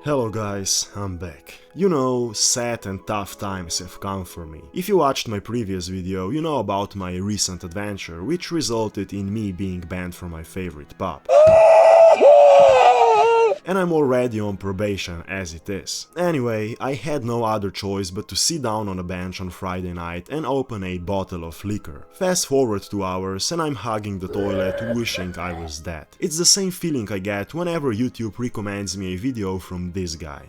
Hello guys, I'm back. You know, sad and tough times have come for me. If you watched my previous video, you know about my recent adventure, which resulted in me being banned from my favorite pub. And I'm already on probation as it is. Anyway, I had no other choice but to sit down on a bench on Friday night and open a bottle of liquor. Fast forward 2 hours and I'm hugging the toilet wishing I was dead. It's the same feeling I get whenever YouTube recommends me a video from this guy.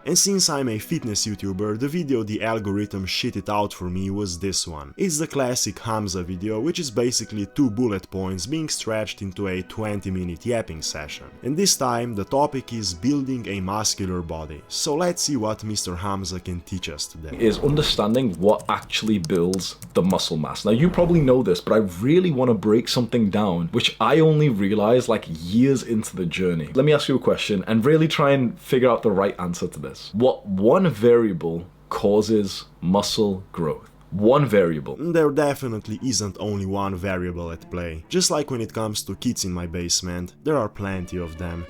And since I'm a fitness YouTuber, the video the algorithm shitted out for me was this one. It's the classic Hamza video, which is basically 2 bullet points being stretched into a 20-minute yapping session. And this time the topic is building a muscular body. So let's see what Mr. Hamza can teach us today. Is understanding what actually builds the muscle mass. Now you probably know this, but I really want to break something down, which I only realized like years into the journey. Let me ask you a question and really try and figure out the right answer to this. What one variable causes muscle growth? One variable. There definitely isn't only one variable at play. Just like when it comes to kids in my basement, there are plenty of them.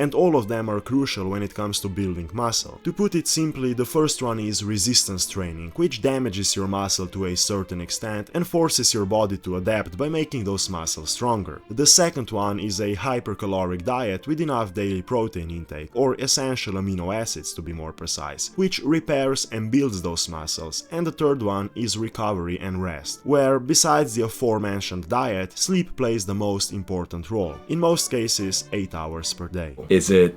And all of them are crucial when it comes to building muscle. To put it simply, the first one is resistance training, which damages your muscle to a certain extent and forces your body to adapt by making those muscles stronger. The second one is a hypercaloric diet with enough daily protein intake, or essential amino acids to be more precise, which repairs and builds those muscles. And the third one is recovery and rest, where besides the aforementioned diet, sleep plays the most important role, in most cases 8 hours per day. Is it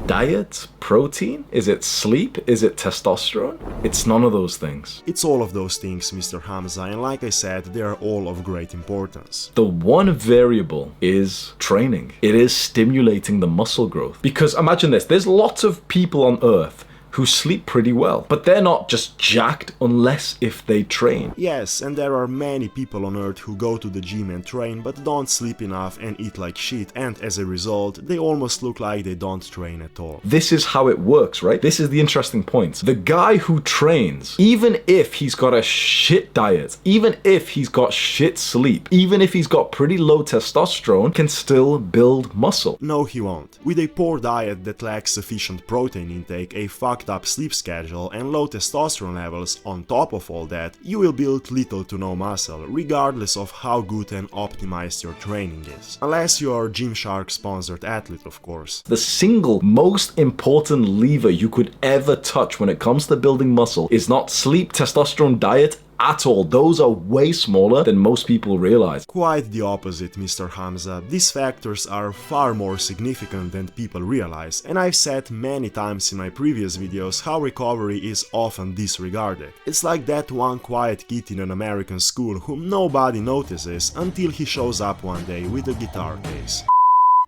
diet, protein? Is it sleep? Is it testosterone? It's none of those things. It's all of those things, Mr. Hamza, and like I said, they are all of great importance. The one variable is training. It is stimulating the muscle growth. Because imagine this, there's lots of people on earth who sleep pretty well, but they're not just jacked unless if they train. Yes, and there are many people on earth who go to the gym and train but don't sleep enough and eat like shit, and as a result, they almost look like they don't train at all. This is how it works, right? This is the interesting point. The guy who trains, even if he's got a shit diet, even if he's got shit sleep, even if he's got pretty low testosterone, can still build muscle. No, he won't. With a poor diet that lacks sufficient protein intake, a fucked up sleep schedule and low testosterone levels on top of all that, you will build little to no muscle, regardless of how good and optimized your training is. Unless you are Gymshark sponsored athlete, of course. The single most important lever you could ever touch when it comes to building muscle is not sleep, testosterone, diet, at all. Those are way smaller than most people realize. Quite the opposite, Mr. Hamza. These factors are far more significant than people realize, and I've said many times in my previous videos how recovery is often disregarded. It's like that one quiet kid in an American school whom nobody notices until he shows up one day with a guitar case.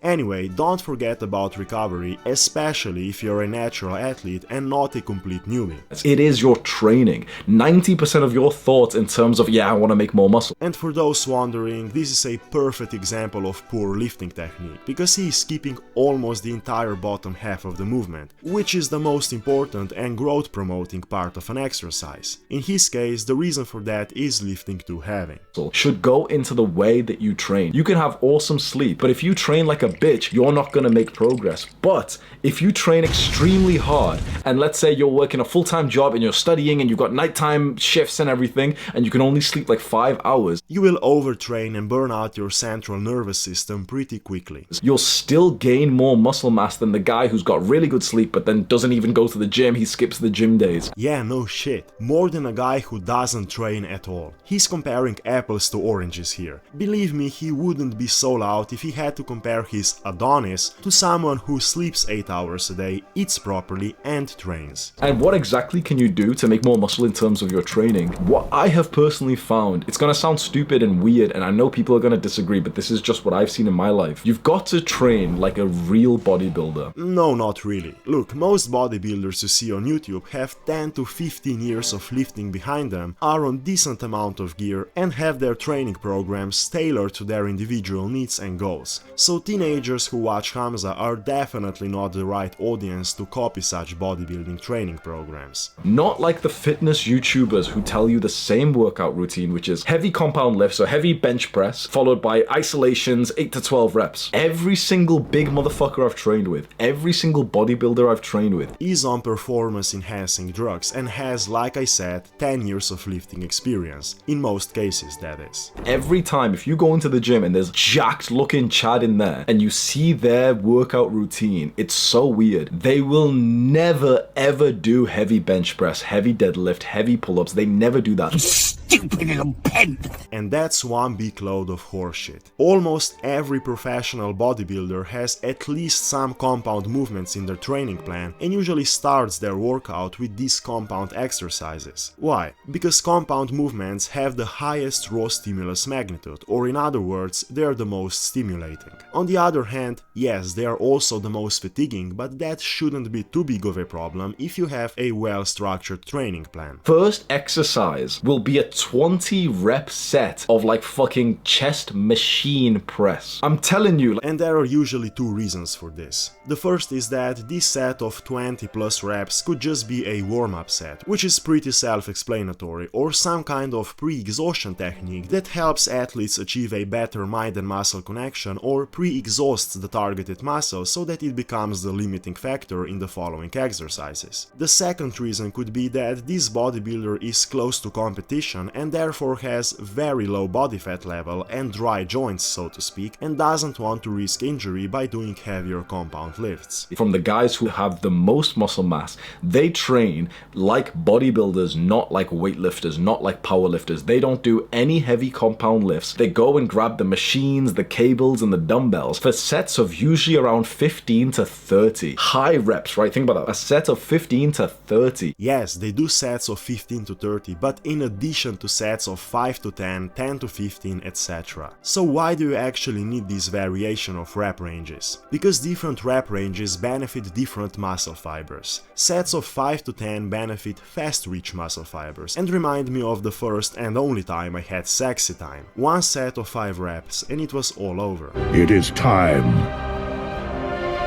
Anyway, don't forget about recovery, especially if you're a natural athlete and not a complete newbie. It is your training. 90% of your thoughts in terms of, yeah, I want to make more muscle. And for those wondering, this is a perfect example of poor lifting technique, because he is skipping almost the entire bottom half of the movement, which is the most important and growth promoting part of an exercise. In his case, the reason for that is lifting too heavy. Should go into the way that you train. You can have awesome sleep, but if you train like a bitch, you're not gonna make progress. But if you train extremely hard, and let's say you're working a full-time job and you're studying and you've got nighttime shifts and everything, and you can only sleep like 5 hours, you will overtrain and burn out your central nervous system pretty quickly. You'll still gain more muscle mass than the guy who's got really good sleep but then doesn't even go to the gym, he skips the gym days. Yeah, no shit. More than a guy who doesn't train at all. He's comparing apples to oranges here. Believe me, he wouldn't be so loud if he had to compare his Adonis to someone who sleeps 8 hours a day, eats properly and trains. And what exactly can you do to make more muscle in terms of your training? What I have personally found, it's gonna sound stupid and weird, and I know people are gonna disagree, but this is just what I've seen in my life. You've got to train like a real bodybuilder. No, not really. Look, most bodybuilders you see on YouTube have 10 to 15 years of lifting behind them, are on decent amount of gear and have their training programs tailored to their individual needs and goals. So teenage Teenagers who watch Hamza are definitely not the right audience to copy such bodybuilding training programs. Not like the fitness YouTubers who tell you the same workout routine, which is heavy compound lifts or heavy bench press, followed by isolations, 8 to 12 reps. Every single big motherfucker I've trained with, every single bodybuilder I've trained with, is on performance enhancing drugs and has, like I said, 10 years of lifting experience. In most cases, that is. Every time, if you go into the gym and there's jacked looking Chad in there and you see their workout routine, it's so weird. They will never ever do heavy bench press, heavy deadlift, heavy pull-ups. They never do that. Stupid little pent. And that's one big load of horseshit. Almost every professional bodybuilder has at least some compound movements in their training plan and usually starts their workout with these compound exercises. Why? Because compound movements have the highest raw stimulus magnitude, or in other words, they are the most stimulating. On the other hand, yes, they are also the most fatiguing, but that shouldn't be too big of a problem if you have a well-structured training plan. First exercise will be a 20 rep set of like fucking chest machine press. I'm telling you. And there are usually two reasons for this. The first is that this set of 20 plus reps could just be a warm-up set, which is pretty self-explanatory, or some kind of pre-exhaustion technique that helps athletes achieve a better mind and muscle connection or pre-exhausts the targeted muscle so that it becomes the limiting factor in the following exercises. The second reason could be that this bodybuilder is close to competition and therefore has very low body fat level and dry joints, so to speak, and doesn't want to risk injury by doing heavier compound lifts. From the guys who have the most muscle mass, they train like bodybuilders, not like weightlifters, not like powerlifters. They don't do any heavy compound lifts. They go and grab the machines, the cables, and the dumbbells for sets of usually around 15 to 30. High reps, right? Think about that. A set of 15 to 30. Yes, they do sets of 15 to 30, but in addition to sets of 5 to 10, 10 to 15, etc. So why do you actually need this variation of rep ranges? Because different rep ranges benefit different muscle fibers. Sets of 5 to 10 benefit fast-twitch muscle fibers and remind me of the first and only time I had sexy time. One set of 5 reps and it was all over. It is time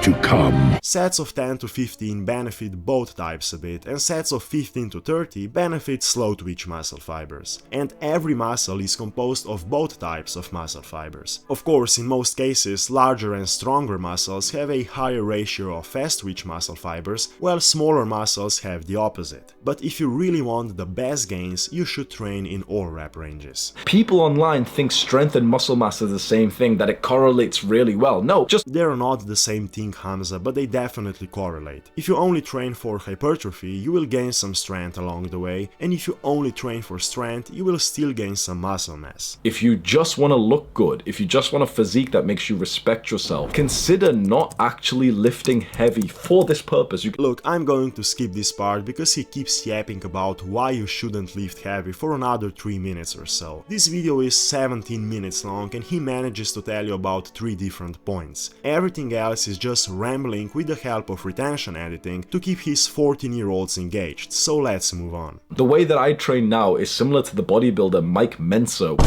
to come. Sets of 10 to 15 benefit both types a bit, and sets of 15 to 30 benefit slow twitch muscle fibers. And every muscle is composed of both types of muscle fibers. Of course, in most cases, larger and stronger muscles have a higher ratio of fast twitch muscle fibers, while smaller muscles have the opposite. But if you really want the best gains, you should train in all rep ranges. People online think strength and muscle mass is the same thing, that it correlates really well. No, just they're not the same thing, Hamza, but they definitely correlate. If you only train for hypertrophy, you will gain some strength along the way, and if you only train for strength, you will still gain some muscle mass. if you just want to look good, if you just want a physique that makes you respect yourself, consider not actually lifting heavy for this purpose. Look, I'm going to skip this part because he keeps yapping about why you shouldn't lift heavy for another 3 minutes or so. This video is 17 minutes long and he manages to tell you about 3 different points. Everything else is just rambling with the help of retention editing to keep his 14-year-olds engaged, so let's move on. The way that I train now is similar to the bodybuilder Mike Menso.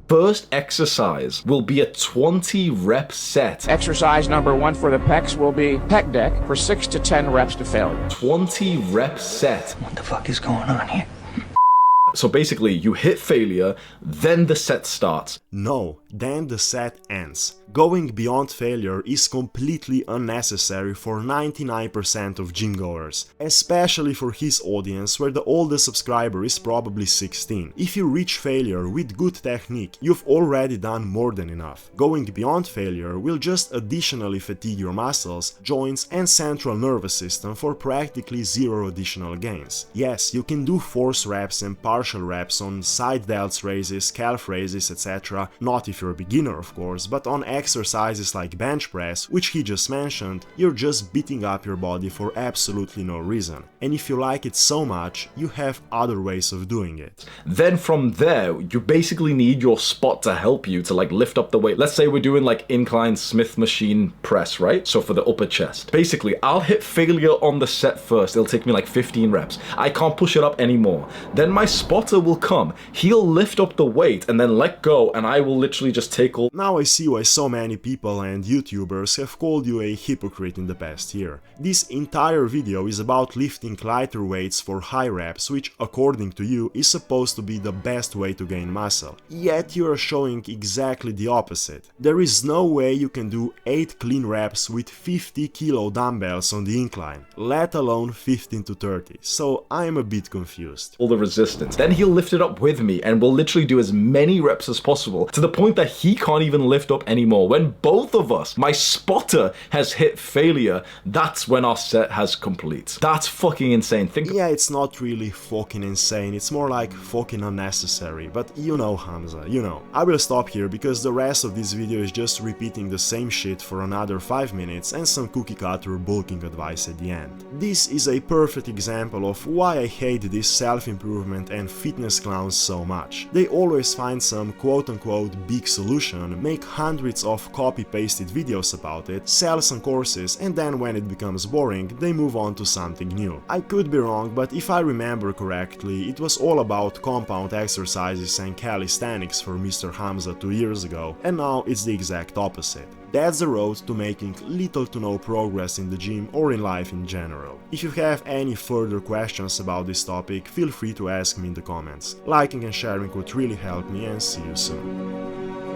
First exercise will be a 20 rep set. Exercise number 1 for the pecs will be pec deck for 6 to 10 reps to failure. 20 rep set. What the fuck is going on here? So basically, you hit failure, then the set starts. No, then the set ends. Going beyond failure is completely unnecessary for 99% of gym goers, especially for his audience where the oldest subscriber is probably 16. If you reach failure with good technique, you've already done more than enough. Going beyond failure will just additionally fatigue your muscles, joints and central nervous system for practically zero additional gains. Yes, you can do force reps and partial reps on side delts raises, calf raises, etc. Not if you're a beginner, of course, but on exercises like bench press, which he just mentioned, you're just beating up your body for absolutely no reason. And if you like it so much, you have other ways of doing it. Then from there, you basically need your spot to help you to like lift up the weight. Let's say we're doing like incline Smith machine press, right? So for the upper chest. Basically, I'll hit failure on the set first. It'll take me like 15 reps. I can't push it up anymore. Then my spot spotter will come, he'll lift up the weight and then let go, and I will literally just take all. Now I see why so many people and YouTubers have called you a hypocrite in the past year. This entire video is about lifting lighter weights for high reps, which according to you is supposed to be the best way to gain muscle. Yet you are showing exactly the opposite. There is no way you can do 8 clean reps with 50 kilo dumbbells on the incline, let alone 15 to 30, so I am a bit confused. All the resistance. Then he'll lift it up with me and we'll literally do as many reps as possible, to the point that he can't even lift up anymore. When both of us, my spotter has hit failure, that's when our set has complete. That's fucking insane. Yeah, it's not really fucking insane, it's more like fucking unnecessary, but you know, Hamza, you know. I will stop here because the rest of this video is just repeating the same shit for another 5 minutes and some cookie cutter bulking advice at the end. This is a perfect example of why I hate these self-improvement and fitness clowns so much. They always find some quote-unquote big solution, make hundreds of copy-pasted videos about it, sell some courses, and then when it becomes boring, they move on to something new. I could be wrong, but if I remember correctly, it was all about compound exercises and calisthenics for Mr. Hamza 2 years ago, and now it's the exact opposite. That's the road to making little to no progress in the gym or in life in general. If you have any further questions about this topic, feel free to ask me in the comments. Liking and sharing would really help me, and see you soon.